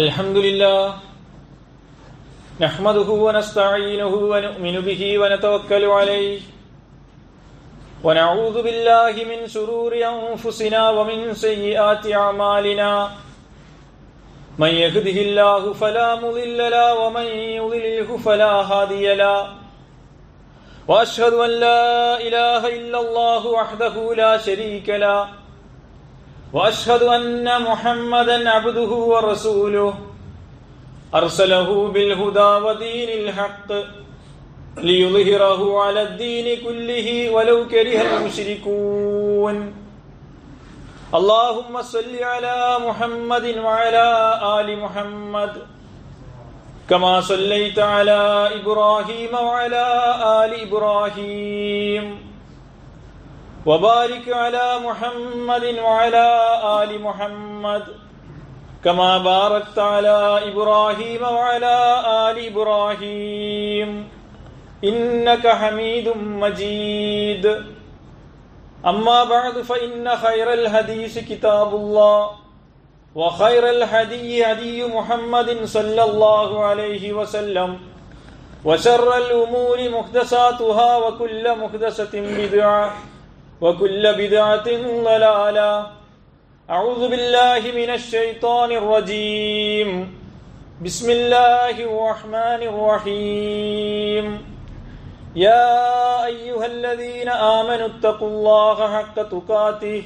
الحمد لله نحمده ونستعينه ونؤمن به ونتوكل عليه ونعوذ بالله من شرور أنفسنا ومن سيئات أعمالنا من يهده الله فلا مضل له ومن يضلله فلا هادي له وأشهد أن لا إله إلا الله وحده لا شريك له وأشهد أن محمدا عبده ورسوله أرسله بالهدى ودين الحق ليظهره على الدين كله ولو كره المشركون اللهم صل على محمد وعلى آل محمد كما صليت على إبراهيم وعلى آل إبراهيم وبارك على محمد وعلى آل محمد كما باركت على إبراهيم وعلى آل إبراهيم إنك حميد مجيد أما بعد فإن خير الحديث كتاب الله وخير الهدي هدي محمد صلى الله عليه وسلم وشر الأمور محدثاتها وكل محدثة بدعة وكل بدعة ضلالة أعوذ بالله من الشيطان الرجيم بسم الله الرحمن الرحيم يا أيها الذين آمنوا اتقوا الله حق تقاته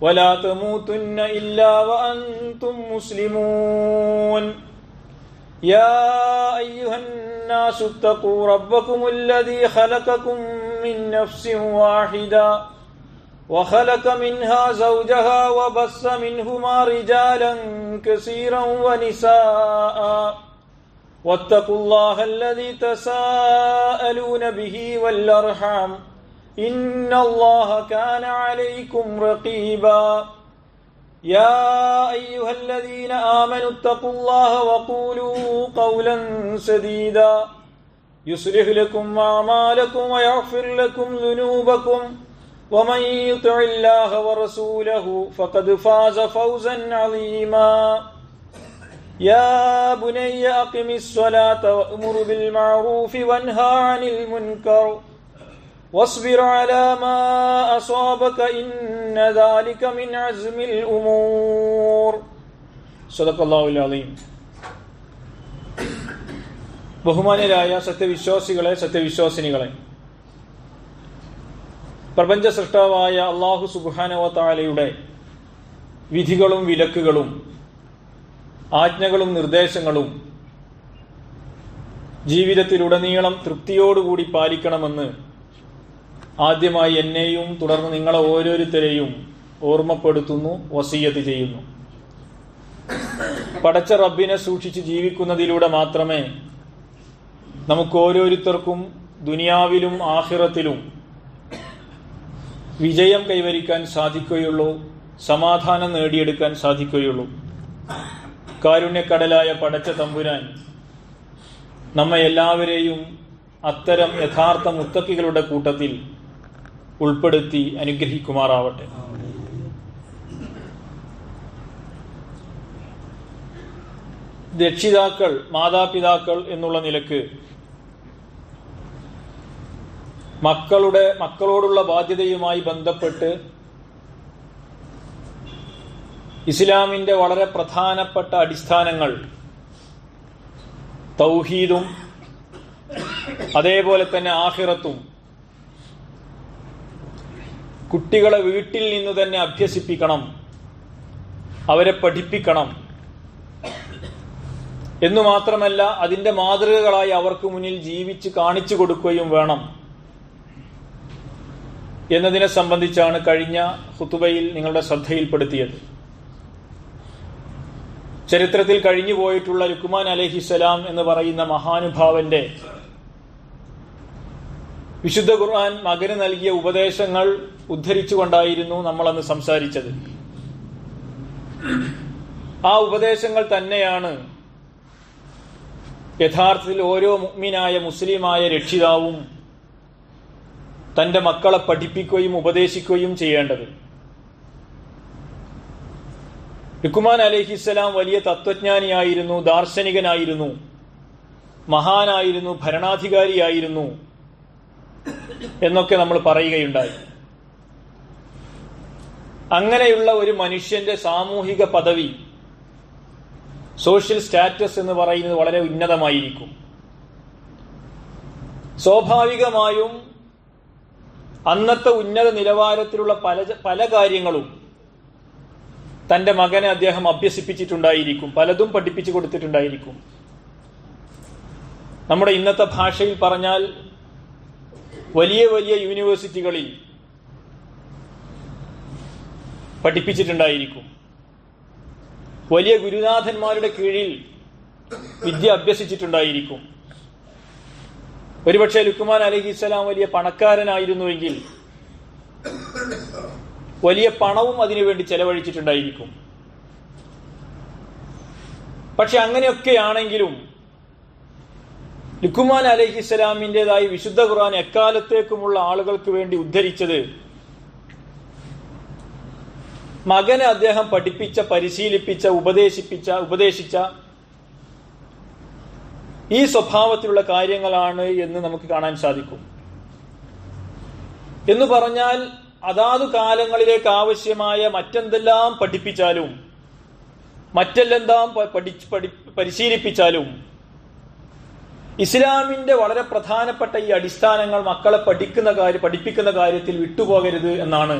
ولا تموتن إلا وأنتم مسلمون يا أيها الناس اتقوا ربكم الذي خلقكم من نفس واحدة وخلق منها زوجها وبث منهما رجالا كثيرا ونساء واتقوا الله الذي تساءلون به والأرحام إن الله كان عليكم رقيبا يا أيها الذين آمنوا اتقوا الله وقولوا قولا سديدا يصلح لكم أعمالكم ويغفر لكم ذنوبكم ومن يطع الله ورسوله فقد فاز فوزا عظيما يا بني أقم الصلاة وأمر بالمعروف وانهى عن المنكر واصبر على ما أصابك إن ذلك من عزم الأمور صدق الله العظيم. ബഹുമാന്യരായ സത്യവിശ്വാസികളെ, സത്യവിശ്വാസിനികളെ, പ്രപഞ്ച സൃഷ്ടാവായ അല്ലാഹു സുബ്ഹാനഹു വ തആലയുടെ വിധികളും വിലക്കുകളും ആജ്ഞകളും നിർദ്ദേശങ്ങളും ജീവിതത്തിലുടനീളം തൃപ്തിയോടുകൂടി പാലിക്കണമെന്ന് ആദ്യമായി എന്നെയും തുടർന്ന് നിങ്ങളെ ഓരോരുത്തരെയും ഓർമ്മപ്പെടുത്തുന്നു, വസിയ്യത്ത് ചെയ്യുന്നു. പടച്ച റബ്ബിനെ സൂക്ഷിച്ച് ജീവിക്കുന്നതിലൂടെ മാത്രമേ നമുക്ക് ഓരോരുത്തർക്കും ദുനിയാവിലും ആഖിറത്തിലും വിജയം കൈവരിക്കാൻ സാധിക്കുകയുള്ളൂ, സമാധാനം നേടിയെടുക്കാൻ സാധിക്കുകയുള്ളൂ. കാരുണ്യക്കടലായ പടച്ച തമ്പുരാൻ നമ്മെ എല്ലാവരെയും അത്തരം യഥാർത്ഥ മുത്തക്കികളുടെ കൂട്ടത്തിൽ ഉൾപ്പെടുത്തി അനുഗ്രഹിക്കുമാറാവട്ടെ. രക്ഷിതാക്കൾ, മാതാപിതാക്കൾ എന്നുള്ള നിലക്ക് മക്കളോടുള്ള ബാധ്യതയുമായി ബന്ധപ്പെട്ട് ഇസ്ലാമിന്റെ വളരെ പ്രധാനപ്പെട്ട അടിസ്ഥാനങ്ങൾ തൗഹീദും അതേപോലെ തന്നെ ആഖിറത്തും കുട്ടികളെ വീട്ടിൽ നിന്ന് തന്നെ അഭ്യസിപ്പിക്കണം, അവരെ പഠിപ്പിക്കണം എന്നു മാത്രമല്ല അതിന്റെ മാതൃകകളായി അവർക്ക് മുന്നിൽ ജീവിച്ച് കാണിച്ചു കൊടുക്കുകയും വേണം എന്നതിനെ സംബന്ധിച്ചാണ് കഴിഞ്ഞ ഖുതുബയിൽ നിങ്ങളുടെ ശ്രദ്ധയിൽപ്പെടുത്തിയത്. ചരിത്രത്തിൽ കഴിഞ്ഞു പോയിട്ടുള്ള ലുക്മാൻ അലൈഹിസ്സലാം എന്ന് പറയുന്ന മഹാനുഭാവന്റെ വിശുദ്ധ ഖുർആൻ മകന് നൽകിയ ഉപദേശങ്ങൾ ഉദ്ധരിച്ചുകൊണ്ടായിരുന്നു നമ്മൾ അന്ന് സംസാരിച്ചത്. ആ ഉപദേശങ്ങൾ തന്നെയാണ് യഥാർത്ഥത്തിൽ ഓരോ മുഅ്മിനായ മുസ്ലിമായ രക്ഷിതാവും തന്റെ മക്കളെ പഠിപ്പിക്കുകയും ഉപദേശിക്കുകയും ചെയ്യേണ്ടത്. ലുക്മാൻ അലൈഹിസ്സലാം വലിയ തത്വജ്ഞാനിയായിരുന്നു, ദാർശനികനായിരുന്നു, മഹാനായിരുന്നു, ഭരണാധികാരിയായിരുന്നു എന്നൊക്കെ നമ്മൾ പറയുകയുണ്ടായി. അങ്ങനെയുള്ള ഒരു മനുഷ്യന്റെ സാമൂഹിക പദവി, സോഷ്യൽ സ്റ്റാറ്റസ് എന്ന് പറയുന്നത് വളരെ ഉന്നതമായിരിക്കും. സ്വാഭാവികമായും അന്നത്തെ ഉന്നത നിലവാരത്തിലുള്ള പല കാര്യങ്ങളും തന്റെ മകനെ അദ്ദേഹം അഭ്യസിപ്പിച്ചിട്ടുണ്ടായിരിക്കും, പലതും പഠിപ്പിച്ചു കൊടുത്തിട്ടുണ്ടായിരിക്കും. നമ്മുടെ ഇന്നത്തെ ഭാഷയിൽ പറഞ്ഞാൽ വലിയ വലിയ യൂണിവേഴ്സിറ്റികളിൽ പഠിപ്പിച്ചിട്ടുണ്ടായിരിക്കും, വലിയ ഗുരുനാഥന്മാരുടെ കീഴിൽ വിദ്യ അഭ്യസിച്ചിട്ടുണ്ടായിരിക്കും. ഒരുപക്ഷെ ലുക്മാൻ അലൈഹിസ്സലാം വലിയ പണക്കാരനായിരുന്നുവെങ്കിൽ വലിയ പണവും അതിനുവേണ്ടി ചെലവഴിച്ചിട്ടുണ്ടായിരിക്കും. പക്ഷെ അങ്ങനെയൊക്കെയാണെങ്കിലും ലുക്മാൻ അലൈഹിസ്സലാമിൻ്റെതായി വിശുദ്ധ ഖുർആൻ എക്കാലത്തേക്കുമുള്ള ആളുകൾക്ക് വേണ്ടി ഉദ്ധരിച്ചത് മകനെ അദ്ദേഹം പഠിപ്പിച്ച, പരിശീലിപ്പിച്ച, ഉപദേശിച്ച ഈ സ്വഭാവത്തിലുള്ള കാര്യങ്ങളാണ് എന്ന് നമുക്ക് കാണാൻ സാധിക്കും. എന്ന് പറഞ്ഞാൽ അതാതു കാലങ്ങളിലേക്ക് ആവശ്യമായ മറ്റെന്തെല്ലാം പഠിപ്പിച്ചാലും, മറ്റെല്ലാം പരിശീലിപ്പിച്ചാലും ഇസ്ലാമിന്റെ വളരെ പ്രധാനപ്പെട്ട ഈ അടിസ്ഥാനങ്ങൾ മക്കളെ പഠിപ്പിക്കുന്ന കാര്യത്തിൽ വിട്ടുപോകരുത് എന്നാണ്.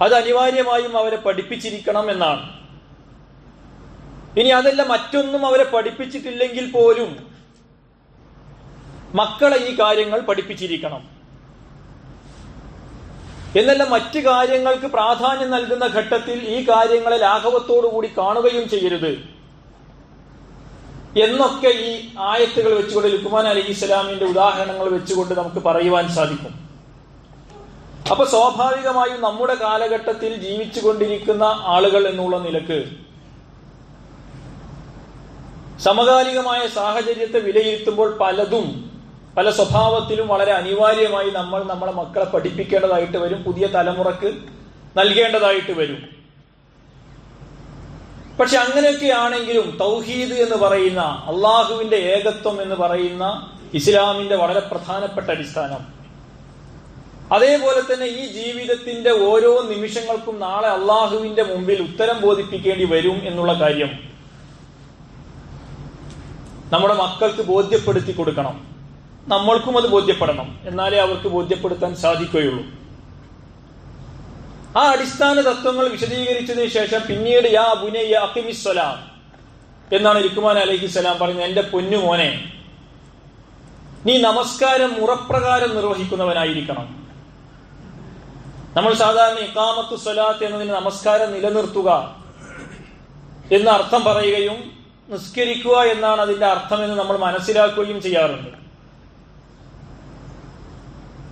അത് അനിവാര്യമായും അവരെ പഠിപ്പിച്ചിരിക്കണം എന്നാണ്. ഇനി അതല്ല, മറ്റൊന്നും അവരെ പഠിപ്പിച്ചിട്ടില്ലെങ്കിൽ പോലും മക്കളെ ഈ കാര്യങ്ങൾ പഠിപ്പിച്ചിരിക്കണം എന്നല്ല, മറ്റു കാര്യങ്ങൾക്ക് പ്രാധാന്യം നൽകുന്ന ഘട്ടത്തിൽ ഈ കാര്യങ്ങളെ ലാഘവത്തോടുകൂടി കാണുകയും ചെയ്യരുത് എന്നൊക്കെ ഈ ആയത്തുകൾ വെച്ചുകൊണ്ട്, ലുക്മാൻ അലൈഹിസ്സലാമിന്റെ ഉദാഹരണങ്ങൾ വെച്ചുകൊണ്ട് നമുക്ക് പറയുവാൻ സാധിക്കും. അപ്പൊ സ്വാഭാവികമായും നമ്മുടെ കാലഘട്ടത്തിൽ ജീവിച്ചുകൊണ്ടിരിക്കുന്ന ആളുകൾ എന്നുള്ള നിലക്ക് സമകാലികമായ സാഹചര്യത്തെ വിലയിരുത്തുമ്പോൾ പല സ്വഭാവത്തിലും വളരെ അനിവാര്യമായി നമ്മളെ മക്കളെ പഠിപ്പിക്കേണ്ടതായിട്ട് വരും, പുതിയ തലമുറക്ക് നൽകേണ്ടതായിട്ട് വരും. പക്ഷെ അങ്ങനെയൊക്കെയാണെങ്കിലും തൗഹീദ് എന്ന് പറയുന്ന, അള്ളാഹുവിന്റെ ഏകത്വം എന്ന് പറയുന്ന ഇസ്ലാമിന്റെ വളരെ പ്രധാനപ്പെട്ട അടിസ്ഥാനം, അതേപോലെ തന്നെ ഈ ജീവിതത്തിന്റെ ഓരോ നിമിഷങ്ങൾക്കും നാളെ അള്ളാഹുവിന്റെ മുമ്പിൽ ഉത്തരം ബോധിപ്പിക്കേണ്ടി വരും എന്നുള്ള കാര്യം നമ്മുടെ മക്കൾക്ക് ബോധ്യപ്പെടുത്തി കൊടുക്കണം. നമ്മൾക്കും അത് ബോധ്യപ്പെടണം, എന്നാലേ അവർക്ക് ബോധ്യപ്പെടുത്താൻ സാധിക്കുകയുള്ളൂ. ആ അടിസ്ഥാന തത്വങ്ങൾ വിശദീകരിച്ചതിന് ശേഷം പിന്നീട് യാ ബുനയ്യ അഖിമിസ്സലാം എന്നാണ് ലുക്മാൻ അലൈഹിസ്സലാം പറഞ്ഞത്. എന്റെ പൊന്നുമോനെ, നീ നമസ്കാരം മുറപ്രകാരം നിർവഹിക്കുന്നവനായിരിക്കണം. നമ്മൾ സാധാരണ ഇഖാമത്തു സ്വലാത്ത് എന്നതിന് നമസ്കാരം നിലനിർത്തുക എന്ന അർത്ഥം പറയുകയും നിസ്കരിക്കുക എന്നാണ് അതിന്റെ അർത്ഥമെന്ന് നമ്മൾ മനസ്സിലാക്കുകയും ചെയ്യാറുണ്ട്.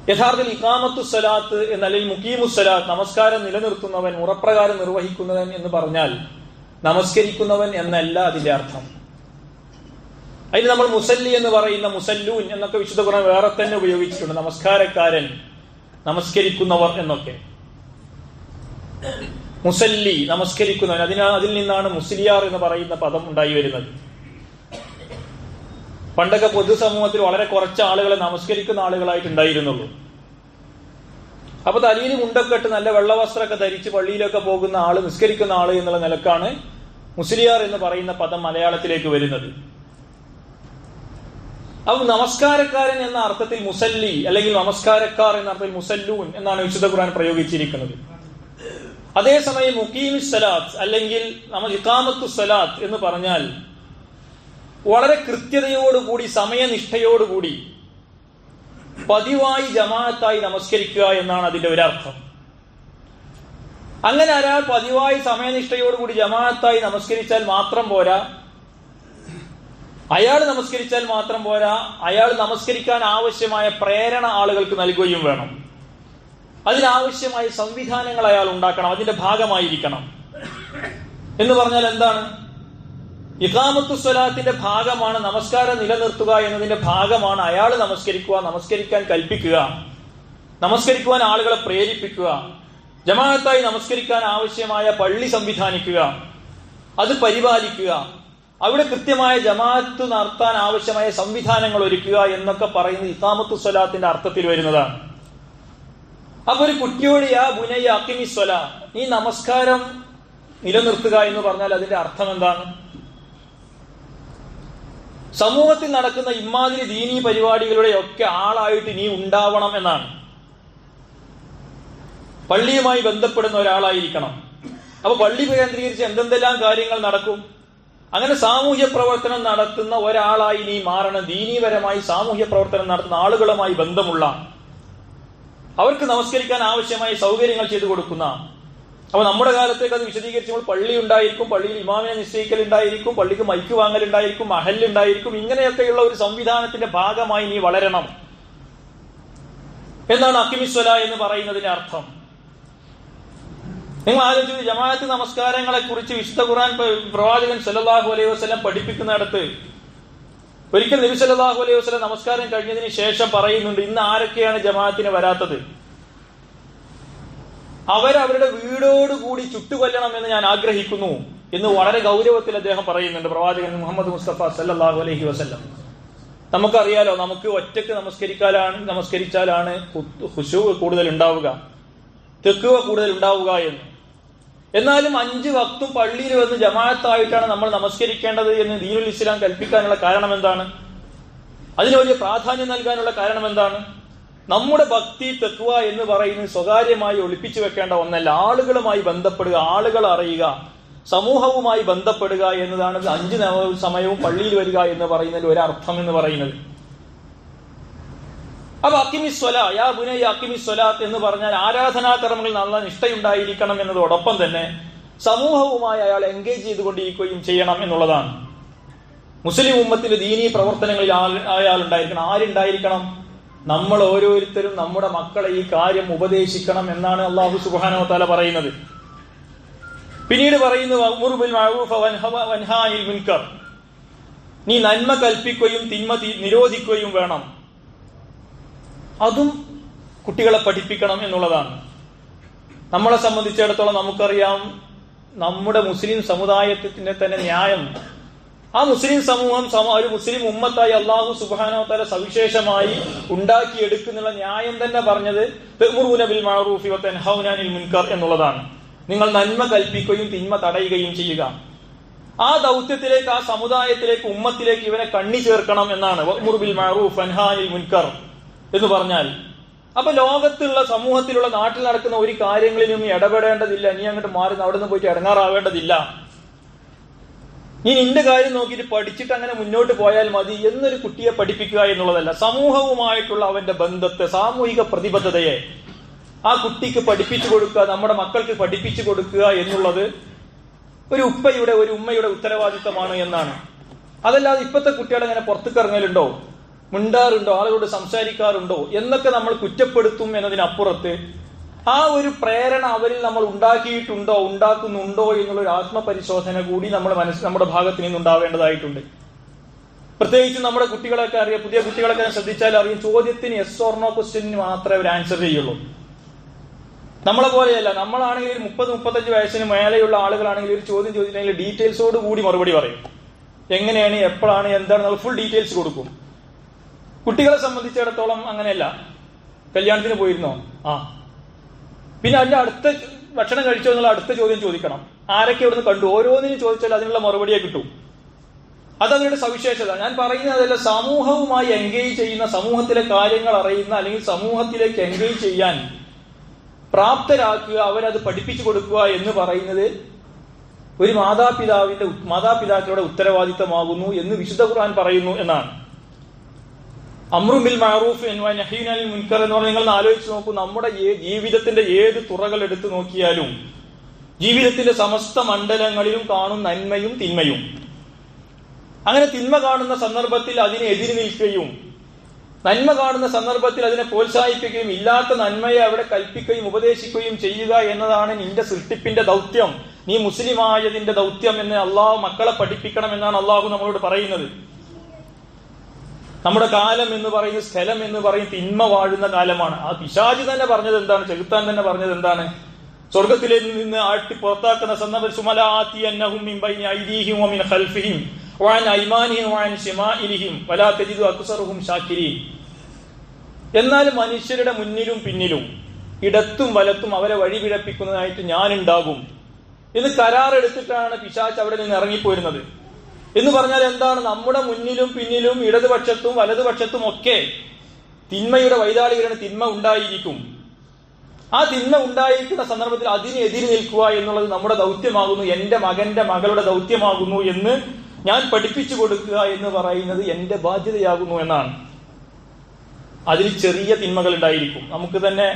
യഥാർത്ഥത്തിൽ ഇഖാമത്തു സ്വലാത്ത് എന്നല്ലെങ്കിൽ മുഖീമുസ്സലാത്ത്, നമസ്കാരം നിലനിർത്തുന്നവൻ, മുറപ്രകാരം നിർവഹിക്കുന്നവൻ എന്ന് പറഞ്ഞാൽ നമസ്കരിക്കുന്നവൻ എന്നല്ല അതിന്റെ അർത്ഥം. അതിന് നമ്മൾ മുസല്ലി എന്ന് പറയുന്ന, മുസല്ലൂൻ എന്നൊക്കെ വിശുദ്ധ ഖുർആൻ വേറെ തന്നെ ഉപയോഗിച്ചിട്ടുണ്ട്. നമസ്കാരക്കാരൻ, നമസ്കരിക്കുന്നവർ എന്നൊക്കെ. മുസല്ലി, നമസ്കരിക്കുന്നവൻ, അതിൽ നിന്നാണ് മുസ്ലിയാർ എന്ന് പറയുന്ന പദം ഉണ്ടായി വരുന്നത്. പണ്ടൊക്കെ പൊതുസമൂഹത്തിൽ വളരെ കുറച്ച് ആളുകളെ നമസ്കരിക്കുന്ന ആളുകളായിട്ട് ഉണ്ടായിരുന്നുള്ളൂ. അപ്പൊ തലയിൽ മുണ്ടൊക്കെ ഇട്ട് നല്ല വെള്ളവസ്ത്രമൊക്കെ ധരിച്ച് പള്ളിയിലൊക്കെ പോകുന്ന ആള്, നിസ്കരിക്കുന്ന ആള് എന്നുള്ള നിലക്കാണ് മുസ്ലിയാർ എന്ന് പറയുന്ന പദം മലയാളത്തിലേക്ക് വരുന്നത്. അപ്പൊ നമസ്കാരക്കാരൻ എന്ന അർത്ഥത്തിൽ മുസല്ലി അല്ലെങ്കിൽ നമസ്കാരക്കാർ എന്ന അർത്ഥത്തിൽ മുസല്ലൂൻ എന്നാണ് വിശുദ്ധ ഖുർആൻ പ്രയോഗിച്ചിരിക്കുന്നത്. അതേസമയം മുഖീമിസ് സലാത്ത് അല്ലെങ്കിൽ ഇഖാമത്തു സലാത്ത് എന്ന് പറഞ്ഞാൽ വളരെ കൃത്യതയോടുകൂടി, സമയനിഷ്ഠയോടുകൂടി പതിവായി ജമാഅത്തായി നമസ്കരിക്കുക എന്നാണ് അതിന്റെ ഒരർത്ഥം. അങ്ങനെ ഒരാൾ പതിവായി സമയനിഷ്ഠയോടുകൂടി ജമാഅത്തായി നമസ്കരിച്ചാൽ മാത്രം പോരാ, അയാൾ നമസ്കരിച്ചാൽ മാത്രം പോരാ, അയാൾ നമസ്കരിക്കാൻ ആവശ്യമായ പ്രേരണ ആളുകൾക്ക് നൽകുകയും വേണം. അതിനാവശ്യമായ സംവിധാനങ്ങൾ അയാൾ ഉണ്ടാക്കണം, അതിന്റെ ഭാഗമായിരിക്കണം. എന്ന് പറഞ്ഞാൽ എന്താണ്? ഇഖാമത്തു സ്വലാത്തിന്റെ ഭാഗമാണ് നമസ്കാരം നിലനിർത്തുക എന്നതിന്റെ ഭാഗമാണ് അയാൾ നമസ്കരിക്കുക, നമസ്കരിക്കാൻ കൽപ്പിക്കുക, നമസ്കരിക്കുവാൻ ആളുകളെ പ്രേരിപ്പിക്കുക. ജമാഅത്തായി നമസ്കരിക്കാൻ ആവശ്യമായ പള്ളി സംവിധാനിക്കുക, അത് പരിപാലിക്കുക, അവിടെ കൃത്യമായ ജമാഅത്ത് നടത്താൻ ആവശ്യമായ സംവിധാനങ്ങൾ ഒരുക്കുക എന്നൊക്കെ പറയുന്നത് ഇഖാമത്തു സ്വലാത്തിന്റെ അർത്ഥത്തിൽ വരുന്നതാണ്. അപ്പൊ ഒരു കുട്ടിയോട് യാ ബുനയ്യ അഖിമി സ്വലാ, നീ നമസ്കാരം നിലനിർത്തുക എന്ന് പറഞ്ഞാൽ അതിന്റെ അർത്ഥം എന്താണ്? സമൂഹത്തിൽ നടക്കുന്ന ഇമ്മാതിരി ദീനീ പരിപാടികളുടെ ഒക്കെ ആളായിട്ട് നീ ഉണ്ടാവണം എന്നാണ്. പള്ളിയുമായി ബന്ധപ്പെടുന്ന ഒരാളായിരിക്കണം. അപ്പൊ പള്ളി കേന്ദ്രീകരിച്ച് എന്തെന്തെല്ലാം കാര്യങ്ങൾ നടക്കും? അങ്ങനെ സാമൂഹ്യ പ്രവർത്തനം നടത്തുന്ന ഒരാളായി നീ മാറണം. ദീനീപരമായി സാമൂഹ്യ പ്രവർത്തനം നടത്തുന്ന ആളുകളുമായി ബന്ധമുള്ള, അവർക്ക് നമസ്കരിക്കാൻ ആവശ്യമായ സൗകര്യങ്ങൾ ചെയ്തു കൊടുക്കുന്ന. അപ്പൊ നമ്മുടെ കാലത്തേക്ക് അത് വിശദീകരിച്ചുമ്പോൾ പള്ളി ഉണ്ടായിരിക്കും, പള്ളിയിൽ ഇമാമിനെ നിശ്ചയിക്കൽ ഉണ്ടായിരിക്കും, പള്ളിക്ക് മൈക്ക് വാങ്ങലുണ്ടായിരിക്കും, മഹല്ലുണ്ടായിരിക്കും. ഇങ്ങനെയൊക്കെയുള്ള ഒരു സംവിധാനത്തിന്റെ ഭാഗമായി നീ വളരണം എന്നാണ് അഖിമിസ്വല എന്ന് പറയുന്നതിന്റെ അർത്ഥം. നിങ്ങൾ ആലോചിച്ചു, ജമാഅത്ത് നമസ്കാരങ്ങളെ കുറിച്ച് വിശുദ്ധ ഖുർആൻ പ്രവാചകൻ സല്ലല്ലാഹു അലൈഹി വസല്ലം പഠിപ്പിക്കുന്നിടത്ത് ഒരിക്കൽ നബി സല്ലല്ലാഹു അലൈഹി വസല്ലം നമസ്കാരം കഴിഞ്ഞതിന് ശേഷം പറയുന്നുണ്ട്, ഇന്ന് ആരൊക്കെയാണ് ജമാഅത്തിന് വരാത്തത്, അവരവരുടെ വീടോടുകൂടി ചുട്ടുകൊല്ലണം എന്ന് ഞാൻ ആഗ്രഹിക്കുന്നു എന്ന് വളരെ ഗൗരവത്തിൽ അദ്ദേഹം പറയുന്നുണ്ട്, പ്രവാചകൻ മുഹമ്മദ് മുസ്തഫ സല്ലല്ലാഹു അലൈഹി വസല്ലം. നമുക്കറിയാലോ, നമുക്ക് ഒറ്റക്ക് നമസ്കരിച്ചാലാണ് ഖുശൂ കൂടുതൽ ഉണ്ടാവുക, തെക്കുവ കൂടുതൽ ഉണ്ടാവുക എന്ന്. എന്നാലും 5 വക്തും പള്ളിയിൽ വന്ന് ജമാഅത്തായിട്ടാണ് നമ്മൾ നമസ്കരിക്കേണ്ടത് എന്ന് ദീനുൽ ഇസ്ലാം കൽപ്പിക്കാനുള്ള കാരണം എന്താണ്? അതിന് വലിയ പ്രാധാന്യം നൽകാനുള്ള കാരണം എന്താണ്? നമ്മുടെ ഭക്തി തെക്കുവ എന്ന് പറയുന്നത് സ്വകാര്യമായി ഒളിപ്പിച്ചു വെക്കേണ്ട ഒന്നല്ല. ആളുകളുമായി ബന്ധപ്പെടുക, ആളുകൾ അറിയുക, സമൂഹവുമായി ബന്ധപ്പെടുക എന്നതാണ് 5 സമയവും പള്ളിയിൽ വരിക എന്ന് പറയുന്നതിൽ ഒരർത്ഥം എന്ന് പറയുന്നത്. അപ്പൊ അഖിമിസ്വലാ, യാ ബുനയ്യ അഖിമിസ്വലാത്ത് എന്ന് പറഞ്ഞാൽ ആരാധനാകർമ്മങ്ങളിൽ നല്ല നിഷ്ഠയുണ്ടായിരിക്കണം എന്നതോടൊപ്പം തന്നെ സമൂഹവുമായി അയാൾ എൻഗേജ് ചെയ്തുകൊണ്ടിരിക്കുകയും ചെയ്യണം എന്നുള്ളതാണ്. മുസ്ലിം ഉമ്മത്തിന്റെ ദീനീ പ്രവർത്തനങ്ങളിൽ അയാൾ ഉണ്ടായിരിക്കണം. ആരുണ്ടായിരിക്കണം? നമ്മൾ ഓരോരുത്തരും നമ്മുടെ മക്കളെ ഈ കാര്യം ഉപദേശിക്കണം എന്നാണ് അല്ലാഹു സുബ്ഹാനഹു വ തആല പറയുന്നത്. പിന്നീട് പറയുന്നു, വഅ്മുർ ബിൽ മഅറൂഫ് വൻഹാ അനിൽ മുൻകർ, നീ നന്മ കൽപ്പിക്കുകയും തിന്മ നിരോധിക്കുകയും വേണം. അതും കുട്ടികളെ പഠിപ്പിക്കണം എന്നുള്ളതാണ്. നമ്മളെ സംബന്ധിച്ചിടത്തോളം നമുക്കറിയാം, നമ്മുടെ മുസ്ലിം സമുദായത്തിന്റെ തന്നെ ന്യായം, ആ മുസ്ലിം സമൂഹം ഒരു മുസ്ലിം ഉമ്മത്തായി അല്ലാഹു സുബ്ഹാനഹു വ തആല സവിശേഷമായി ഉണ്ടാക്കിയെടുക്കുന്നുള്ള ന്യായം തന്നെ പറഞ്ഞത് തഅ്മുറൂന ബിൽ മഅറൂഫി വതൻഹൗന അനിൽ മുൻകർ എന്നുള്ളതാണ്. നിങ്ങൾ നന്മ കൽപ്പിക്കുകയും തിന്മ തടയുകയും ചെയ്യുക. ആ ദൗത്യത്തിലേക്ക്, ആ സമുദായത്തിലേക്ക്, ഉമ്മത്തിലേക്ക് ഇവനെ കണ്ണി ചേർക്കണം എന്നാണ് വഅ്മുർ ബിൽ മഅറൂഫ് വൻഹാ അനിൽ മുൻകർ എന്ന് പറഞ്ഞാൽ. അപ്പൊ ലോകത്തുള്ള, സമൂഹത്തിലുള്ള, നാട്ടിൽ നടക്കുന്ന ഒരു കാര്യങ്ങളിലും ഇടപെടേണ്ടതില്ല. നീ അങ്ങോട്ട് മാറി അവിടെ നിന്ന് പോയിട്ട് ഇടങ്ങാറാവേണ്ടതില്ല. നീ നിന്റെ കാര്യം നോക്കിയിട്ട് പഠിച്ചിട്ട് അങ്ങനെ മുന്നോട്ട് പോയാൽ മതി എന്നൊരു കുട്ടിയെ പഠിപ്പിക്കുക എന്നുള്ളതല്ല. സമൂഹവുമായിട്ടുള്ള അവന്റെ ബന്ധത്തെ, സാമൂഹിക പ്രതിബദ്ധതയെ ആ കുട്ടിക്ക് പഠിപ്പിച്ചു കൊടുക്കുക, നമ്മുടെ മക്കൾക്ക് പഠിപ്പിച്ചു കൊടുക്കുക എന്നുള്ളത് ഒരു ഉപ്പയുടെ, ഒരു ഉമ്മയുടെ ഉത്തരവാദിത്തമാണ് എന്നാണ്. അതല്ലാതെ ഇപ്പോഴത്തെ കുട്ടികളെ ഇങ്ങനെ പുറത്തേക്ക് ഇറങ്ങലുണ്ടോ, മിണ്ടാറുണ്ടോ, ആളുകളോട് സംസാരിക്കാറുണ്ടോ എന്നൊക്കെ നമ്മൾ കുറ്റപ്പെടുത്തും എന്നതിനപ്പുറത്ത് ആ ഒരു പ്രേരണ അവരിൽ നമ്മൾ ഉണ്ടാക്കിയിട്ടുണ്ടോ, ഉണ്ടാക്കുന്നുണ്ടോ എന്നുള്ളൊരു ആത്മപരിശോധന കൂടി നമ്മുടെ ഭാഗത്ത് നിന്നുണ്ടാവേണ്ടതായിട്ടുണ്ട്. പ്രത്യേകിച്ച് നമ്മുടെ കുട്ടികളൊക്കെ അറിയാം, പുതിയ കുട്ടികളൊക്കെ ശ്രദ്ധിച്ചാൽ അറിയാം, ചോദ്യത്തിന് യെസ് ഓർ നോ ക്വസ്റ്റ്യന് മാത്രമേ അവർ ആൻസർ ചെയ്യുള്ളൂ. നമ്മളെ പോലെയല്ല. നമ്മളാണെങ്കിൽ ഒരു 30-35 വയസ്സിന് മേലെയുള്ള ആളുകളാണെങ്കിൽ ഒരു ചോദ്യം ചോദിച്ചിട്ടുണ്ടെങ്കിൽ ഡീറ്റെയിൽസോട് കൂടി മറുപടി പറയും. എങ്ങനെയാണ്, എപ്പോഴാണ്, എന്താണ്, നമ്മൾ ഫുൾ ഡീറ്റെയിൽസ് കൊടുക്കും. കുട്ടികളെ സംബന്ധിച്ചിടത്തോളം അങ്ങനെയല്ല. കല്യാണത്തിന് പോയിരുന്നോ? ആ. പിന്നെ അതിന്റെ അടുത്ത ഭക്ഷണം കഴിച്ചോ എന്നുള്ള അടുത്ത ചോദ്യം ചോദിക്കണം. ആരൊക്കെ ഇവിടുന്ന് കണ്ടു? ഓരോന്നിനും ചോദിച്ചാൽ അതിനുള്ള മറുപടിയെ കിട്ടും. അതവരുടെ സവിശേഷത. ഞാൻ പറയുന്നത് അതല്ല, സമൂഹവുമായി എൻഗേജ് ചെയ്യുന്ന, സമൂഹത്തിലെ കാര്യങ്ങൾ അറിയുന്ന, അല്ലെങ്കിൽ സമൂഹത്തിലേക്ക് എൻഗേജ് ചെയ്യാൻ പ്രാപ്തരാക്കുക, അവരത് പഠിപ്പിച്ചു കൊടുക്കുക എന്ന് പറയുന്നത് ഒരു മാതാപിതാക്കളുടെ ഉത്തരവാദിത്തമാകുന്നു എന്ന് വിശുദ്ധ ഖുർആൻ പറയുന്നു എന്നാണ്. അംറു ബിൽ മഅറൂഫ് വനഹ്യു അനിൽ മുൻകർ എന്ന് പറഞ്ഞാൽ നിങ്ങൾ ആലോചിച്ച് നോക്കൂ. നമ്മുടെ ജീവിതത്തിന്റെ ഏത് തുറകൾ എടുത്തു നോക്കിയാലും ജീവിതത്തിന്റെ സമസ്ത മണ്ഡലങ്ങളിലും കാണും നന്മയും തിന്മയും. അങ്ങനെ തിന്മ കാണുന്ന സന്ദർഭത്തിൽ അതിനെ എതിര് നിൽക്കുകയും നന്മ കാണുന്ന സന്ദർഭത്തിൽ അതിനെ പ്രോത്സാഹിപ്പിക്കുകയും ഇല്ലാത്ത നന്മയെ അവിടെ കൽപ്പിക്കുകയും ഉപദേശിക്കുകയും ചെയ്യുക എന്നതാണ് നിന്റെ സൃഷ്ടിപ്പിന്റെ ദൗത്യം, നീ മുസ്ലിമായതിന്റെ ദൗത്യം എന്ന് അള്ളാഹു മക്കളെ പഠിപ്പിക്കണം എന്നാണ് അള്ളാഹു നമ്മളോട് പറയുന്നത്. നമ്മുടെ കാലം എന്ന് പറയുന്ന, സ്ഥലം എന്ന് പറയുന്ന തിന്മ വാഴുന്ന കാലമാണ്. ആ പിശാച് തന്നെ പറഞ്ഞത് എന്താണ്, ചെകുത്താൻ തന്നെ പറഞ്ഞത് എന്താണ്? സ്വർഗത്തിലേക്ക് നിന്ന് ആട്ടി പുറത്താക്കുന്ന സന്ദർഭം സുമലാഅതിയന്നഹും മിൻ ബൈനി ഐദീഹിം വമിൻ ഖൽഫിഹിം വഅൻ അയ്മാനിഹിം വഅൻ ശിമാഇലിഹിം വലാ തജിദു അക്സറഹും ശാകിരീൻ. എന്നാൽ മനുഷ്യരുടെ മുന്നിലും പിന്നിലും ഇടത്തും വലത്തും അവരെ വഴിപിഴപ്പിക്കുന്നതായിട്ട് ഞാനുണ്ടാകും എന്ന് കരാറെടുത്തിട്ടാണ് പിശാച് അവിടെ നിന്ന് ഇറങ്ങിപ്പോരുന്നത്. എന്ന് പറഞ്ഞാൽ എന്താണ്? നമ്മുടെ മുന്നിലും പിന്നിലും ഇടതുപക്ഷത്തും വലതുപക്ഷത്തും ഒക്കെ തിന്മയുടെ വൈതാളികരുടെ തിന്മ ഉണ്ടായിരിക്കും. ആ തിന്മ ഉണ്ടായിരിക്കുന്ന സന്ദർഭത്തിൽ അതിന് എതിര് നിൽക്കുക എന്നുള്ളത് നമ്മുടെ ദൗത്യമാകുന്നു, എന്റെ മകന്റെ മകളുടെ ദൗത്യമാകുന്നു എന്ന് ഞാൻ പഠിപ്പിച്ചു കൊടുക്കുക എന്ന് പറയുന്നത് എന്റെ ബാധ്യതയാകുന്നു എന്നാണ്. അതിൽ ചെറിയ തിന്മകൾ ഉണ്ടായിരിക്കും, നമുക്ക് തന്നെ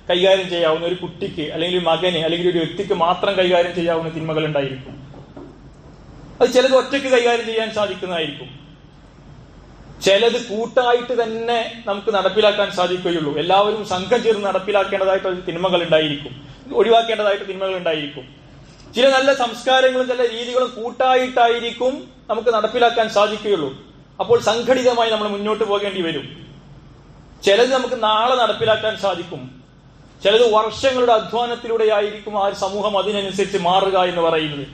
കൈകാര്യം ചെയ്യാവുന്ന, ഒരു കുട്ടിക്ക് അല്ലെങ്കിൽ ഒരു മകന് അല്ലെങ്കിൽ ഒരു വ്യക്തിക്ക് മാത്രം കൈകാര്യം ചെയ്യാവുന്ന തിന്മകൾ ഉണ്ടായിരിക്കും. അത് ചിലത് ഒറ്റയ്ക്ക് കൈകാര്യം ചെയ്യാൻ സാധിക്കുന്നതായിരിക്കും, ചിലത് കൂട്ടായിട്ട് തന്നെ നമുക്ക് നടപ്പിലാക്കാൻ സാധിക്കുകയുള്ളൂ. എല്ലാവരും സംഘം ചേർന്ന് നടപ്പിലാക്കേണ്ടതായിട്ട് തിന്മകൾ ഉണ്ടായിരിക്കും, ഒഴിവാക്കേണ്ടതായിട്ട് തിന്മകൾ ഉണ്ടായിരിക്കും. ചില നല്ല സംസ്കാരങ്ങളും ചില രീതികളും കൂട്ടായിട്ടായിരിക്കും നമുക്ക് നടപ്പിലാക്കാൻ സാധിക്കുകയുള്ളൂ. അപ്പോൾ സംഘടിതമായി നമ്മൾ മുന്നോട്ട് പോകേണ്ടി വരും. ചിലത് നമുക്ക് നാളെ നടപ്പിലാക്കാൻ സാധിക്കും, ചിലത് വർഷങ്ങളുടെ അധ്വാനത്തിലൂടെ ആയിരിക്കും ആ സമൂഹം അതിനനുസരിച്ച് മാറുക എന്ന് പറയുന്നത്.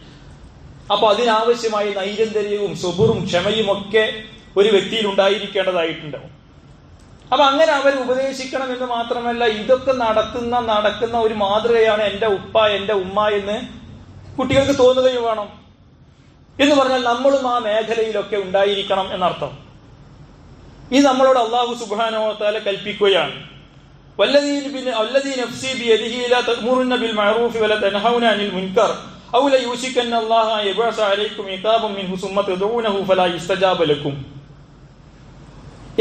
അപ്പൊ അതിനാവശ്യമായ നൈരന്തര്യവും സുബുറും ക്ഷമയും ഒക്കെ ഒരു വ്യക്തിയിൽ ഉണ്ടായിരിക്കേണ്ടതായിട്ടുണ്ടാവും. അപ്പൊ അങ്ങനെ അവർ ഉപദേശിക്കണം എന്ന് മാത്രമല്ല, ഇതൊക്കെ നടക്കുന്ന ഒരു മാതൃകയാണ് എന്റെ ഉപ്പ എന്റെ ഉമ്മ എന്ന് കുട്ടികൾക്ക് തോന്നുകയും വേണം. എന്ന് പറഞ്ഞാൽ നമ്മളും ആ മേഖലയിലൊക്കെ ഉണ്ടായിരിക്കണം എന്നർത്ഥം. ഇത് നമ്മളോട് അല്ലാഹു സുബ്ഹാനഹു വ തആല കൽപ്പിക്കുകയാണ്. വല്ലദീന നഫ്സി ബിയദിഹി ലാ തഅ്മുറുന ബിൽ മഅറൂഫി വലാ തൻഹൗന അനിൽ മുൻകർ ഔ ലാ യൂശികന്ന അല്ലാഹു അൻ യബ്അസ അലൈക്കും ഇഖാബൻ മിൻഹു സുമ്മ തദഊനഹു ഫലാ യുസ്തജാബ ലക്കും.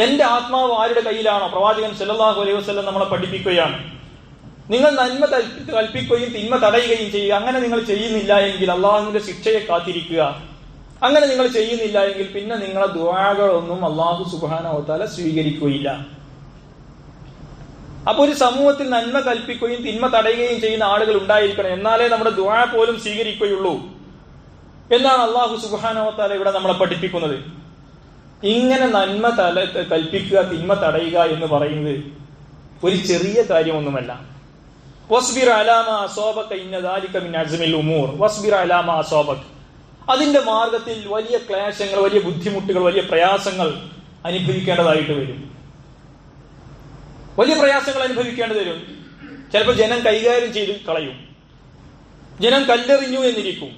എന്റെ ആത്മാവ് ആരുടെ കയ്യിലാണോ? പ്രവാചകൻ സല്ലല്ലാഹു അലൈഹി വസല്ലം നമ്മളെ പഠിപ്പിക്കുകയാണ്, നിങ്ങൾ നന്മ കൽപ്പിക്കുകയും തിന്മ തടയുകയും ചെയ്യുക. അങ്ങനെ നിങ്ങൾ ചെയ്യുന്നില്ല എങ്കിൽ അള്ളാഹുവിന്റെ ശിക്ഷയെ കാത്തിരിക്കുക. അങ്ങനെ നിങ്ങൾ ചെയ്യുന്നില്ല എങ്കിൽ പിന്നെ നിങ്ങളെ ദുആകളൊന്നും അല്ലാഹു സുബ്ഹാനഹു വ തആല സ്വീകരിക്കുകയില്ല. അപ്പൊ ഒരു സമൂഹത്തിൽ നന്മ കൽപ്പിക്കുകയും തിന്മ തടയുകയും ചെയ്യുന്ന ആളുകൾ ഉണ്ടായിരിക്കണം, എന്നാലേ നമ്മുടെ ദുആ പോലും സ്വീകരിക്കുകയുള്ളൂ എന്നാണ് അല്ലാഹു സുബ്ഹാനഹു വ തആല ഇവിടെ നമ്മളെ പഠിപ്പിക്കുന്നത്. ഇങ്ങനെ നന്മ കൽപ്പിക്കുക തിന്മ തടയുക എന്ന് പറയുന്നത് ഒരു ചെറിയ കാര്യമൊന്നുമല്ല. വസ്ബിർ അലാ മാ അസാബക ഇന്ന ദാലിക മിൻ അസ്മിൽ ഉമൂർ. വസ്ബിർ അലാ മാ അസാബക. അതിന്റെ മാർഗത്തിൽ വലിയ ക്ലേശങ്ങൾ, വലിയ ബുദ്ധിമുട്ടുകൾ, വലിയ പ്രയാസങ്ങൾ അനുഭവിക്കേണ്ടതായിട്ട് വരും. വലിയ പ്രയാസങ്ങൾ അനുഭവിക്കേണ്ടി വരും. ചിലപ്പോൾ ജനം കൈകാര്യം ചെയ്ത് കളയും, ജനം കല്ലെറിഞ്ഞു എന്നിരിക്കും,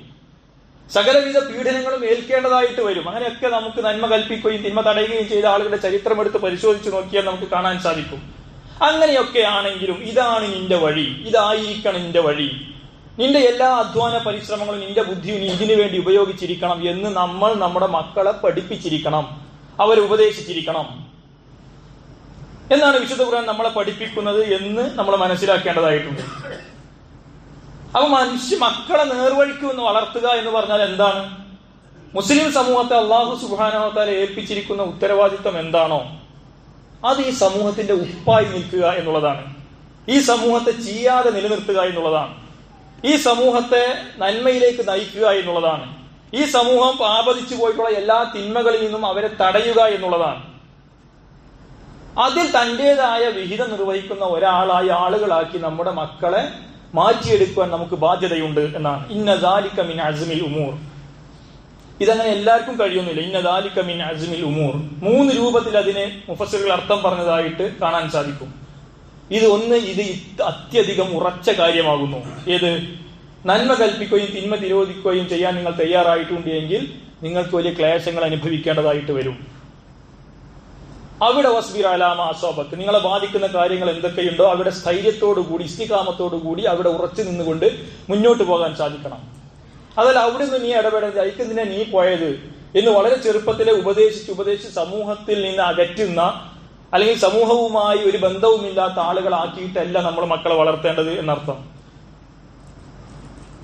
സകലവിധ പീഡനങ്ങളും ഏൽക്കേണ്ടതായിട്ട് വരും. അങ്ങനെയൊക്കെ നമുക്ക് നന്മ കൽപ്പിക്കുകയും തിന്മ തടയുകയും ചെയ്ത ആളുകളുടെ ചരിത്രം എടുത്ത് പരിശോധിച്ച് നോക്കിയാൽ നമുക്ക് കാണാൻ സാധിക്കും. അങ്ങനെയൊക്കെ ആണെങ്കിലും ഇതാണ് നിന്റെ വഴി, ഇതായിരിക്കണം നിന്റെ വഴി, നിന്റെ എല്ലാ അധ്വാന പരിശ്രമങ്ങളും നിന്റെ ബുദ്ധിയും നീ ഇതിനു വേണ്ടി ഉപയോഗിച്ചിരിക്കണം എന്ന് നമ്മൾ നമ്മുടെ മക്കളെ പഠിപ്പിച്ചിരിക്കണം, അവരെ ഉപദേശിച്ചിരിക്കണം എന്നാണ് വിശുദ്ധ ഖുർആൻ നമ്മളെ പഠിപ്പിക്കുന്നത് എന്ന് നമ്മൾ മനസ്സിലാക്കേണ്ടതായിട്ടുണ്ട്. അപ്പൊ മക്കളെ നേർവഴിക്ക് ഒന്ന് വളർത്തുക എന്ന് പറഞ്ഞാൽ എന്താണ്? മുസ്ലിം സമൂഹത്തെ അല്ലാഹു സുബ്ഹാനഹു വ തആല ഏൽപ്പിച്ചിരിക്കുന്ന ഉത്തരവാദിത്വം എന്താണോ അത് ഈ സമൂഹത്തിന്റെ ഉപ്പായി നിൽക്കുക എന്നുള്ളതാണ്. ഈ സമൂഹത്തെ ചെയ്യാതെ നിലനിർത്തുക എന്നുള്ളതാണ്. ഈ സമൂഹത്തെ നന്മയിലേക്ക് നയിക്കുക എന്നുള്ളതാണ്. ഈ സമൂഹം ആപതിച്ചു പോയിട്ടുള്ള എല്ലാ തിന്മകളിൽ നിന്നും അവരെ തടയുക എന്നുള്ളതാണ്. അതിൽ തന്റേതായ വിഹിതം നിർവഹിക്കുന്ന ഒരാളായി ആളുകളാക്കി നമ്മുടെ മക്കളെ മാറ്റിയെടുക്കുവാൻ നമുക്ക് ബാധ്യതയുണ്ട് എന്നാണ്. ഇന്ന ദാലിക മിൻ അസ്മിൽ ഉമൂർ. ഇതങ്ങനെ എല്ലാവർക്കും കഴിയുന്നില്ല. ഇന്ന ദാലിക മിൻ അസ്മിൽ ഉമൂർ 3 രൂപത്തിൽ അതിനെ മുഫസ്സിറുകൾ അർത്ഥം പറഞ്ഞതായിട്ട് കാണാൻ സാധിക്കും. ഇത് അത്യധികം ഉറച്ച കാര്യമാകുന്നു. ഏത്? നന്മ കൽപ്പിക്കുകയും തിന്മ നിരോധിക്കുകയും ചെയ്യാൻ നിങ്ങൾ തയ്യാറായിട്ടുണ്ട് എങ്കിൽ നിങ്ങൾക്ക് വലിയ ക്ലേശങ്ങൾ അനുഭവിക്കേണ്ടതായിട്ട് വരും. അവിടെ വസ്ബിർ അലാ മാ അസാബക, നിങ്ങളെ ബാധിക്കുന്ന കാര്യങ്ങൾ എന്തൊക്കെയുണ്ടോ അവിടെ സ്ഥൈര്യത്തോടുകൂടി ഇസ്തിഖാമത്തോടുകൂടി അവിടെ ഉറച്ചു നിന്നുകൊണ്ട് മുന്നോട്ട് പോകാൻ സാധിക്കണം. അതല്ല അവിടെ നിന്ന് നീ ഇടപെടരുത്, അയക്കെന്തിനാ നീ പോയത് എന്ന് വളരെ ചെറുപ്പത്തിലെ ഉപദേശിച്ച് സമൂഹത്തിൽ നിന്ന് അകറ്റുന്ന അല്ലെങ്കിൽ സമൂഹവുമായി ഒരു ബന്ധവുമില്ലാത്ത ആളുകളാക്കിയിട്ടല്ല നമ്മൾ മക്കളെ വളർത്തേണ്ടത് എന്നർത്ഥം.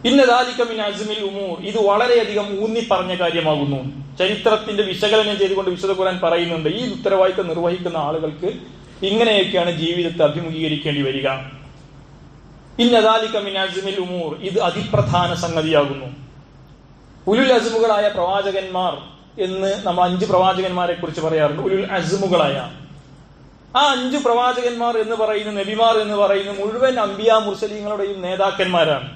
ഇന്ന ദാലിക മിൻ അസ്മിൽ ഉമൂർ, ഇത് വളരെയധികം ഊന്നി പറഞ്ഞ കാര്യമാകുന്നു. ചരിത്രത്തിന്റെ വിശകലനം ചെയ്തുകൊണ്ട് വിശുദ്ധ ഖുർആൻ പറയുന്നുണ്ട്, ഈ ഉത്തരവാദിത്തം നിർവഹിക്കുന്ന ആളുകൾക്ക് ഇങ്ങനെയൊക്കെയാണ് ജീവിതത്തെ അഭിമുഖീകരിക്കേണ്ടി വരിക. ഇന്ന ദാലിക മിൻ അസ്മിൽ ഉമൂർ, ഇത് അതിപ്രധാന സംഗതിയാകുന്നു. ഉലുൽ അസ്മുകളായ പ്രവാചകന്മാർ എന്ന് നമ്മൾ 5 പ്രവാചകന്മാരെ കുറിച്ച് പറയാറുണ്ട്. ഉലുൽ അസ്മുകളായ ആ 5 പ്രവാചകന്മാർ എന്ന് പറയുന്ന, നബിമാർ എന്ന് പറയുന്ന മുഴുവൻ അംബിയാ മുർസലീങ്ങളുടെയും നേതാക്കന്മാരാണ്.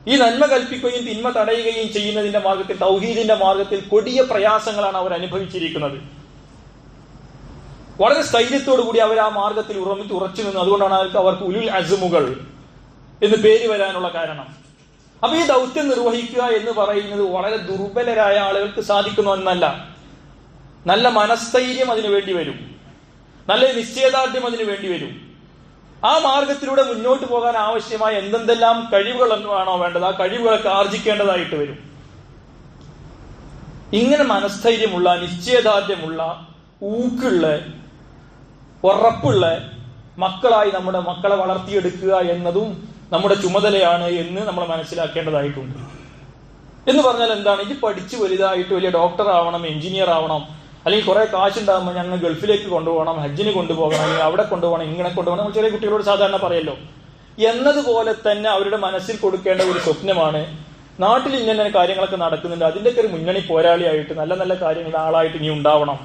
ഈ നന്മ കൽപ്പിക്കുകയും തിന്മ തടയുകയും ചെയ്യുന്നതിന്റെ മാർഗത്തിൽ, തൗഹീദിന്റെ മാർഗത്തിൽ കൊടിയ പ്രയാസങ്ങളാണ് അവർ അനുഭവിച്ചിരിക്കുന്നത്. വളരെ സ്ഥൈര്യത്തോടു കൂടി അവർ ആ മാർഗത്തിൽ ഉറച്ചു നിന്നു. അതുകൊണ്ടാണ് അവർക്ക് ഉലുൽ അസ്മുകൾ എന്ന് പേര് വരാനുള്ള കാരണം. അപ്പൊ ഈ ദൗത്യം നിർവഹിക്കുക എന്ന് പറയുന്നത് വളരെ ദുർബലരായ ആളുകൾക്ക് സാധിക്കുന്ന ഒന്നല്ല. നല്ല മനസ്ഥൈര്യം അതിനു വേണ്ടി വരും, നല്ല നിശ്ചയദാർഢ്യം അതിനു വേണ്ടി വരും. ആ മാർഗത്തിലൂടെ മുന്നോട്ട് പോകാൻ ആവശ്യമായ എന്തെല്ലാം കഴിവുകളാണോ വേണ്ടത്, ആ കഴിവുകളൊക്കെ ആർജിക്കേണ്ടതായിട്ട് വരും. ഇങ്ങനെ മനസ്ഥൈര്യമുള്ള, നിശ്ചയദാർഢ്യമുള്ള, ഊക്കുള്ള, ഉറപ്പുള്ള മക്കളായി നമ്മുടെ മക്കളെ വളർത്തിയെടുക്കുക എന്നതും നമ്മുടെ ചുമതലയാണ് എന്ന് നമ്മൾ മനസ്സിലാക്കേണ്ടതായിട്ടുണ്ട്. എന്ന് പറഞ്ഞാൽ എന്താണ്? ഇത് പഠിച്ച് വലുതായിട്ട് വലിയ ഡോക്ടർ ആവണം, എഞ്ചിനീയർ ആവണം, അല്ലെങ്കിൽ കുറെ കാശുണ്ടാകുമ്പോൾ ഞങ്ങൾ ഗൾഫിലേക്ക് കൊണ്ടുപോകണം, ഹജ്ജിന് കൊണ്ടുപോകണം, അല്ലെങ്കിൽ അവിടെ കൊണ്ടുപോകണം, ഇങ്ങനെ കൊണ്ടുപോകണം, നമ്മൾ ചെറിയ കുട്ടികളോട് സാധാരണ പറയല്ലോ. എന്നതുപോലെ തന്നെ അവരുടെ മനസ്സിൽ കൊടുക്കേണ്ട ഒരു സ്വപ്നമാണ്, നാട്ടിൽ ഇങ്ങനെ കാര്യങ്ങളൊക്കെ നടക്കുന്നുണ്ട്, അതിൻ്റെയൊക്കെ ഒരു മുന്നണി പോരാളിയായിട്ട് നല്ല നല്ല കാര്യങ്ങൾ ആളായിട്ട് ഇനി ഉണ്ടാവണം,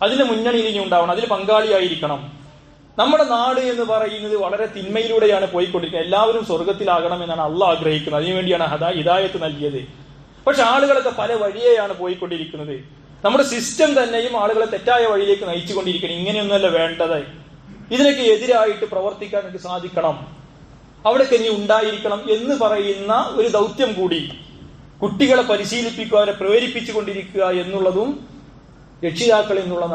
അതിന്റെ മുന്നണിയിൽ ഇനി ഉണ്ടാവണം, അതിൽ പങ്കാളിയായിരിക്കണം. നമ്മുടെ നാട് എന്ന് പറയുന്നത് വളരെ തിന്മയിലൂടെയാണ് പോയിക്കൊണ്ടിരിക്കുന്നത്. എല്ലാവരും സ്വർഗത്തിലാകണം എന്നാണ് അള്ളാഹ് ആഗ്രഹിക്കുന്നത്. അതിനുവേണ്ടിയാണ് ഹിദായത്ത് നൽകിയത്. പക്ഷെ ആളുകളൊക്കെ പല വഴിയെയാണ് പോയിക്കൊണ്ടിരിക്കുന്നത്. നമ്മുടെ സിസ്റ്റം തന്നെയും ആളുകളെ തെറ്റായ വഴിയിലേക്ക് നയിച്ചുകൊണ്ടിരിക്കണം. ഇങ്ങനെയൊന്നുമല്ല വേണ്ടത്. ഇതിനൊക്കെ എതിരായിട്ട് പ്രവർത്തിക്കാൻ നമുക്ക് സാധിക്കണം, അവിടെയൊക്കെ ഇനി ഉണ്ടായിരിക്കണം എന്ന് പറയുന്ന ഒരു ദൗത്യം കൂടി കുട്ടികളെ പരിശീലിപ്പിക്കുക, അവരെ പ്രേരിപ്പിച്ചുകൊണ്ടിരിക്കുക എന്നുള്ളതും രക്ഷിതാക്കൾ എന്നുള്ള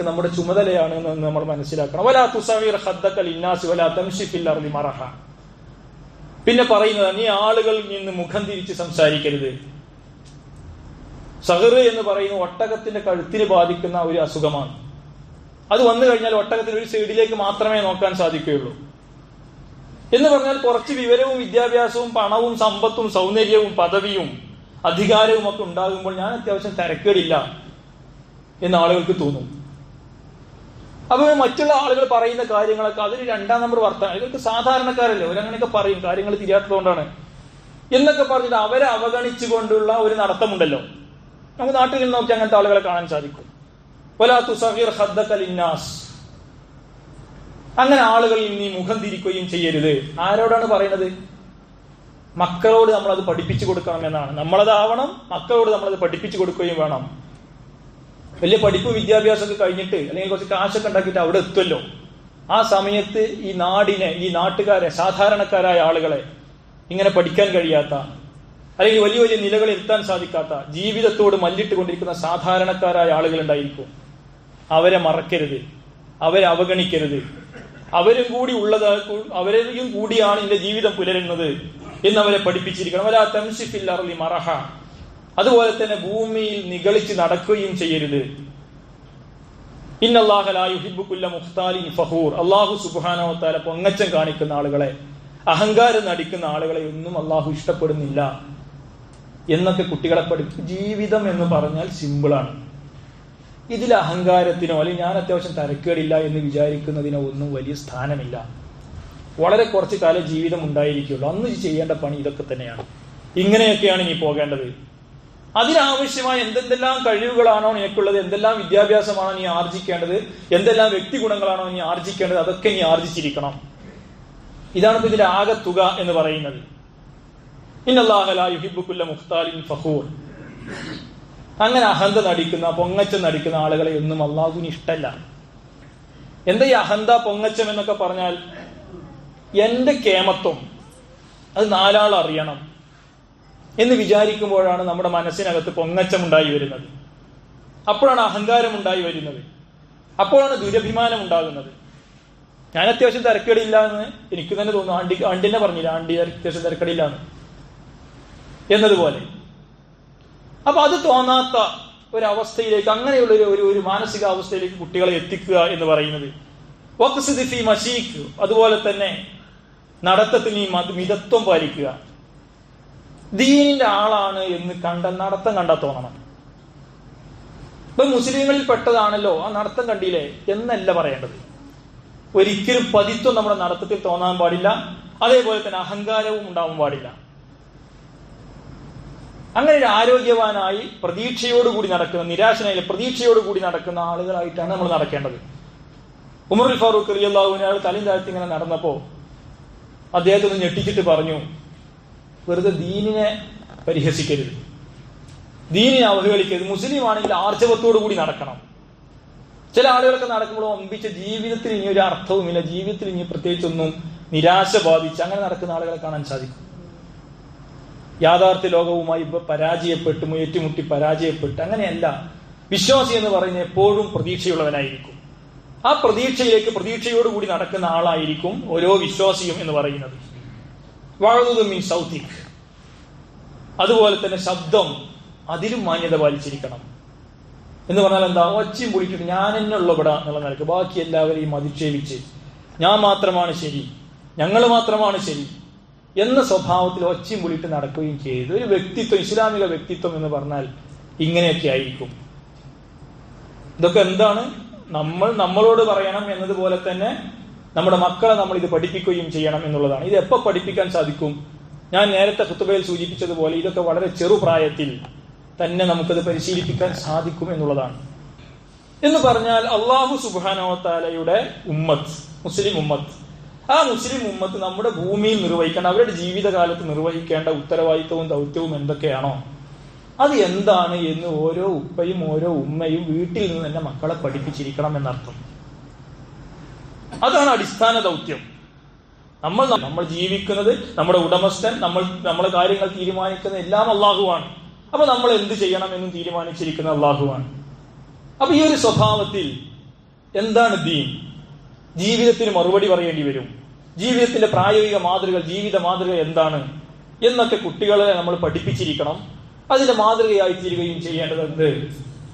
നമ്മുടെ ചുമതലയാണ് എന്ന് നമ്മൾ മനസ്സിലാക്കണം. വലാ തുസവീർ ഖദ്ദക ലിന്നാസ് വലാ തംശി ഫിൽ അർളി മറഹ. പിന്നെ പറയുന്നത്, നീ ആളുകളിൽ നിന്ന് മുഖം തിരിച്ച് സംസാരിക്കരുത്. സഹർ എന്ന് പറയുന്ന ഒട്ടകത്തിന്റെ കഴുത്തിന് ബാധിക്കുന്ന ഒരു അസുഖമാണ്. അത് വന്നു കഴിഞ്ഞാൽ ഒട്ടകത്തിന് ഒരു സൈഡിലേക്ക് മാത്രമേ നോക്കാൻ സാധിക്കുകയുള്ളൂ. എന്ന് പറഞ്ഞാൽ കുറച്ച് വിവരവും വിദ്യാഭ്യാസവും പണവും സമ്പത്തും സൗന്ദര്യവും പദവിയും അധികാരവും ഒക്കെ ഉണ്ടാകുമ്പോൾ ഞാൻ അത്യാവശ്യം തരക്കേടില്ല എന്ന് ആളുകൾക്ക് തോന്നും. അപ്പൊ മറ്റുള്ള ആളുകൾ പറയുന്ന കാര്യങ്ങളൊക്കെ അതൊരു 2ാം നമ്പർ വർത്തമാനം, ഇതൊക്കെ സാധാരണക്കാരല്ലേ, അവരങ്ങനെയൊക്കെ പറയും, കാര്യങ്ങൾ തിരിയാത്തതുകൊണ്ടാണ് എന്നൊക്കെ പറഞ്ഞിട്ട് അവരെ അവഗണിച്ചുകൊണ്ടുള്ള ഒരു നടത്തമുണ്ടല്ലോ. നമുക്ക് നാട്ടിൽ നോക്കി അങ്ങനത്തെ ആളുകളെ കാണാൻ സാധിക്കും. വലാ തുസഗിർ ഖദ്ദക ലിന്നാസ്. അങ്ങനെ ആളുകളിൽ നീ മുഖം തിരിക്കുകയും ചെയ്യരുത്. ആരോടാണ് പറയുന്നത്? മക്കളോട് നമ്മളത് പഠിപ്പിച്ചു കൊടുക്കണം എന്നാണ്. നമ്മളതാവണം, മക്കളോട് നമ്മളത് പഠിപ്പിച്ചു കൊടുക്കുകയും വേണം. വലിയ പഠിപ്പ് വിദ്യാഭ്യാസമൊക്കെ കഴിഞ്ഞിട്ട് അല്ലെങ്കിൽ കുറച്ച് കാശൊക്കെ ഉണ്ടാക്കിയിട്ട് അവിടെ എത്തുമല്ലോ, ആ സമയത്ത് ഈ നാടിനെ, ഈ നാട്ടുകാരെ, സാധാരണക്കാരായ ആളുകളെ, ഇങ്ങനെ പഠിക്കാൻ കഴിയാത്ത അല്ലെങ്കിൽ വലിയ വലിയ നിലകളിൽ എത്താൻ സാധിക്കാത്ത, ജീവിതത്തോട് മല്ലിട്ട് കൊണ്ടിരിക്കുന്ന സാധാരണക്കാരായ ആളുകൾ ഉണ്ടായിരിക്കും. അവരെ മറക്കരുത്, അവരെ അവഗണിക്കരുത്. അവരും കൂടി അവരെയും കൂടിയാണ് എന്റെ ജീവിതം പുലരുന്നത് എന്നവരെ പഠിപ്പിച്ചിരിക്കണം. വലാ തംശി ഫിൽ അർളി മറഹ. അതുപോലെ തന്നെ ഭൂമിയിൽ നിഗളിച്ച് നടക്കുകയും ചെയ്യരുത്. ഇന്നല്ലാഹ ലാ യുഹിബ്ബു കുല്ല മുഖ്താലിൻ ഫഖൂർ. അല്ലാഹു സുബ്ഹാനഹു വ തആല പൊങ്ങച്ചം കാണിക്കുന്ന ആളുകളെ, അഹങ്കാരം നടിക്കുന്ന ആളുകളെ ഒന്നും അല്ലാഹു ഇഷ്ടപ്പെടുന്നില്ല എന്നൊക്കെ കുട്ടികളെ പഠിപ്പിക്കും. ജീവിതം എന്ന് പറഞ്ഞാൽ സിമ്പിളാണ്. ഇതിൽ അഹങ്കാരത്തിനോ അല്ലെങ്കിൽ ഞാൻ അത്യാവശ്യം തരക്കേടില്ല എന്ന് വിചാരിക്കുന്നതിനോ ഒന്നും വലിയ സ്ഥാനമില്ല. വളരെ കുറച്ച് കാലം ജീവിതം ഉണ്ടായിരിക്കുള്ളൂ. അന്ന് ചെയ്യേണ്ട പണി ഇതൊക്കെ തന്നെയാണ്. ഇങ്ങനെയൊക്കെയാണ് ഇനി പോകേണ്ടത്. അതിനാവശ്യമായ എന്തെല്ലാം കഴിവുകളാണോ നിനക്കുള്ളത്, എന്തെല്ലാം വിദ്യാഭ്യാസമാണോ നീ ആർജിക്കേണ്ടത്, എന്തെല്ലാം വ്യക്തി ഗുണങ്ങളാണോ നീ ആർജിക്കേണ്ടത്, അതൊക്കെ നീ ആർജിച്ചിരിക്കണം. ഇതാണ് ഇപ്പൊ ഇതിന്റെ ആകെ തുക എന്ന് പറയുന്നത്. ഇന്നല്ലാഹ ലാ യുഹിബ്ബു കുല്ല മുഖ്താലിൻ ഫഖൂർ. അങ്ങനെ അഹന്ത നടിക്കുന്ന, പൊങ്ങച്ചം നടിക്കുന്ന ആളുകളെ ഒന്നും അള്ളാഹുവിന് ഇഷ്ടമല്ല. എന്താ ഈ അഹന്ത പൊങ്ങച്ചം എന്നൊക്കെ പറഞ്ഞാൽ? എന്റെ കേമത്വം അത് 4 ആൾ അറിയണം എന്ന് വിചാരിക്കുമ്പോഴാണ് നമ്മുടെ മനസ്സിനകത്ത് പൊങ്ങച്ചം ഉണ്ടായി വരുന്നത്. അപ്പോഴാണ് അഹങ്കാരം ഉണ്ടായി വരുന്നത്. അപ്പോഴാണ് ദുരഭിമാനം ഉണ്ടാകുന്നത്. ഞാൻ അത്യാവശ്യം തിരക്കേടില്ല എന്ന് എനിക്ക് തന്നെ തോന്നുന്നു. ആണ്ടിനെ പറഞ്ഞില്ല, ആണ്ടി അത്യാവശ്യം തിരക്കേടില്ല എന്നതുപോലെ. അപ്പൊ അത് തോന്നാത്ത ഒരവസ്ഥയിലേക്ക്, അങ്ങനെയുള്ള ഒരു മാനസികാവസ്ഥയിലേക്ക് കുട്ടികളെ എത്തിക്കുക എന്ന് പറയുന്നത്. വഖ്സിദ് ഫീ മശീഖ്. അതുപോലെ തന്നെ നടത്തത്തിൽ നീ മിതത്വം പാലിക്കുക. ദീനിന്റെ ആളാണ് എന്ന് നടത്തം കണ്ടാൽ തോന്നണം. ഇപ്പൊ മുസ്ലിങ്ങളിൽ പെട്ടതാണല്ലോ, ആ നടത്തം കണ്ടില്ലേ എന്നല്ല പറയേണ്ടത്. ഒരിക്കലും പതിത്വം നമ്മുടെ നടത്തത്തിൽ തോന്നാൻ പാടില്ല. അതേപോലെ തന്നെ അഹങ്കാരവും ഉണ്ടാവാൻ പാടില്ല. അങ്ങനെ ഒരു ആരോഗ്യവാനായി പ്രതീക്ഷയോടുകൂടി നടക്കുന്ന, നിരാശനായി പ്രതീക്ഷയോടുകൂടി നടക്കുന്ന ആളുകളായിട്ടാണ് നമ്മൾ നടക്കേണ്ടത്. ഉമറുൽ ഫാറൂഖ് റളിയല്ലാഹു അൻഹു അയാൾ തലയും താഴ്ത്തി ഇങ്ങനെ നടന്നപ്പോ അദ്ദേഹത്തെ ഒന്ന് ഞെട്ടിച്ചിട്ട് പറഞ്ഞു, വെറുതെ ദീനിനെ പരിഹസിക്കരുത്, ദീനിനെ അവഹേളിക്കരുത്. മുസ്ലിം ആണെങ്കിൽ ആർജവത്തോടു കൂടി നടക്കണം. ചില ആളുകളൊക്കെ നടക്കുമ്പോൾ ഒമ്പിച്ച ജീവിതത്തിൽ ഇനി ഒരു അർത്ഥവുമില്ല, ജീവിതത്തിൽ ഇനി പ്രത്യേകിച്ചൊന്നും നിരാശ ബാധിച്ച് അങ്ങനെ നടക്കുന്ന ആളുകളെ കാണാൻ സാധിക്കും. യാഥാർത്ഥ്യ ലോകവുമായി പരാജയപ്പെട്ട് ഏറ്റുമുട്ടി പരാജയപ്പെട്ട് അങ്ങനെയല്ല. വിശ്വാസി എന്ന് പറയുന്നത് എപ്പോഴും പ്രതീക്ഷയുള്ളവനായിരിക്കും. ആ പ്രതീക്ഷയിലേക്ക് പ്രതീക്ഷയോടുകൂടി നടക്കുന്ന ആളായിരിക്കും ഓരോ വിശ്വാസിയും എന്ന് പറയുന്നത്. വഅദുദുമിൻ സൗതിക്, അതുപോലെ തന്നെ ശബ്ദം അതിലും മാന്യത പാലിച്ചിരിക്കണം. എന്ന് പറഞ്ഞാൽ എന്താ, ഒച്ചയും പൊളിച്ചിട്ട് ഞാൻ എന്നെ ഉള്ള ഇവിടെ എന്നുള്ള നിലക്ക് ബാക്കി എല്ലാവരെയും അധിക്ഷേപിച്ച് ഞാൻ മാത്രമാണ് ശരി, ഞങ്ങൾ മാത്രമാണ് ശരി എന്ന സ്വഭാവത്തിൽ ഒച്ചയും പൊളിയിട്ട് നടക്കുകയും ചെയ്ത് ഒരു വ്യക്തിത്വം, ഇസ്ലാമിക വ്യക്തിത്വം എന്ന് പറഞ്ഞാൽ ഇങ്ങനെയൊക്കെ ആയിരിക്കും. ഇതൊക്കെ എന്താണ്, നമ്മളോട് പറയണം എന്നതുപോലെ തന്നെ നമ്മുടെ മക്കളെ നമ്മൾ ഇത് പഠിപ്പിക്കുകയും ചെയ്യണം എന്നുള്ളതാണ്. ഇത് എപ്പോൾ പഠിപ്പിക്കാൻ സാധിക്കും? ഞാൻ നേരത്തെ ഖുതുബയിൽ സൂചിപ്പിച്ചതുപോലെ ഇതൊക്കെ വളരെ ചെറുപ്രായത്തിൽ തന്നെ നമുക്കത് പരിശീലിപ്പിക്കാൻ സാധിക്കും എന്നുള്ളതാണ്. എന്ന് പറഞ്ഞാൽ അള്ളാഹു സുബ്ഹാനഹു വ തആലയുടെ ഉമ്മത്ത്, മുസ്ലിം ഉമ്മത്ത്, ആ മുസ്ലിം ഉമ്മത്ത് നമ്മുടെ ഭൂമിയിൽ നിർവഹിക്കേണ്ട, അവരുടെ ജീവിതകാലത്ത് നിർവഹിക്കേണ്ട ഉത്തരവാദിത്വവും ദൗത്യവും എന്തൊക്കെയാണോ അത് എന്താണ് എന്ന് ഓരോ ഉപ്പയും ഓരോ ഉമ്മയും വീട്ടിൽ നിന്ന് തന്നെ മക്കളെ പഠിപ്പിച്ചിരിക്കണം എന്നർത്ഥം. അതാണ് അടിസ്ഥാന ദൗത്യം. നമ്മൾ ജീവിക്കുന്നത്, നമ്മുടെ ഉടമസ്ഥൻ, നമ്മളെ കാര്യങ്ങൾ തീരുമാനിക്കുന്ന എല്ലാം അള്ളാഹുവാണ്. അപ്പൊ നമ്മൾ എന്ത് ചെയ്യണം എന്നും തീരുമാനിച്ചിരിക്കുന്ന അള്ളാഹുവാണ്. അപ്പൊ ഈ ഒരു സ്വഭാവത്തിൽ എന്താണ് ദീൻ? ജീവിതത്തിന് മറുപടി പറയേണ്ടി വരും. ജീവിതത്തിന്റെ പ്രായോഗിക മാതൃക, ജീവിത മാതൃക എന്താണ് എന്നൊക്കെ കുട്ടികളെ നമ്മൾ പഠിപ്പിച്ചിരിക്കണം. അതിന്റെ മാതൃകയായി തീരുകയും ചെയ്യേണ്ടതുണ്ട്.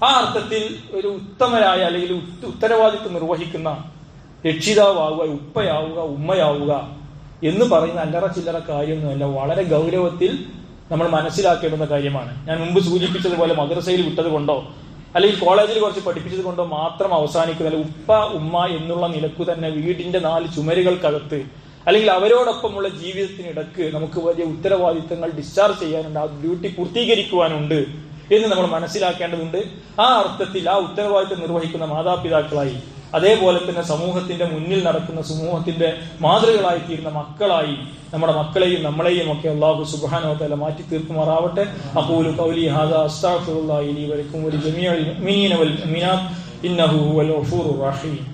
ആ അർത്ഥത്തിൽ ഒരു ഉത്തമരായ അല്ലെങ്കിൽ ഉത്തരവാദിത്വം നിർവഹിക്കുന്ന രക്ഷിതാവുക, ഉപ്പയാവുക, ഉമ്മയാവുക എന്ന് പറയുന്ന അല്ലറ ചില്ലറ കാര്യമൊന്നുമല്ല, വളരെ ഗൗരവത്തിൽ നമ്മൾ മനസ്സിലാക്കേണ്ടുന്ന കാര്യമാണ്. ഞാൻ മുമ്പ് സൂചിപ്പിച്ചതുപോലെ മദ്രസയിൽ വിട്ടത് കൊണ്ടോ അല്ലെങ്കിൽ കോളേജിൽ കുറച്ച് പഠിപ്പിച്ചത് കൊണ്ടോ മാത്രം അവസാനിക്കുന്നില്ല. ഉപ്പ ഉമ്മ എന്നുള്ള നിലക്കു തന്നെ വീടിന്റെ 4 ചുമരുകൾക്കകത്ത് അല്ലെങ്കിൽ അവരോടൊപ്പമുള്ള ജീവിതത്തിനിടക്ക് നമുക്ക് വലിയ ഉത്തരവാദിത്തങ്ങൾ ഡിസ്ചാർജ് ചെയ്യാനുണ്ട്, ആ ഡ്യൂട്ടി പൂർത്തീകരിക്കുവാനുണ്ട് എന്ന് നമ്മൾ മനസ്സിലാക്കേണ്ടതുണ്ട്. ആ അർത്ഥത്തിൽ ആ ഉത്തരവാദിത്തം നിർവഹിക്കുന്ന മാതാപിതാക്കളായി, അതേപോലെ തന്നെ സമൂഹത്തിന്റെ മുന്നിൽ നടക്കുന്ന സമൂഹത്തിന്റെ മാതൃകളായി തീരുന്ന മക്കളായി നമ്മുടെ മക്കളെയും നമ്മളെയും ഒക്കെ അല്ലാഹു സുബ്ഹാനഹു വ തആല മാറ്റി തീർക്കുമാറാവട്ടെ. അഖൂലു ഖൗലി ഹാദാ അസ്തഗ്ഫിറുല്ലാഹി ലി വലക്കും വലിജമീഇൽ മുഅ്മിനീന വൽ മുഅ്മിനാത്ത് ഇന്നഹു ഹുവൽ ഗഫൂറുർ റഹീം.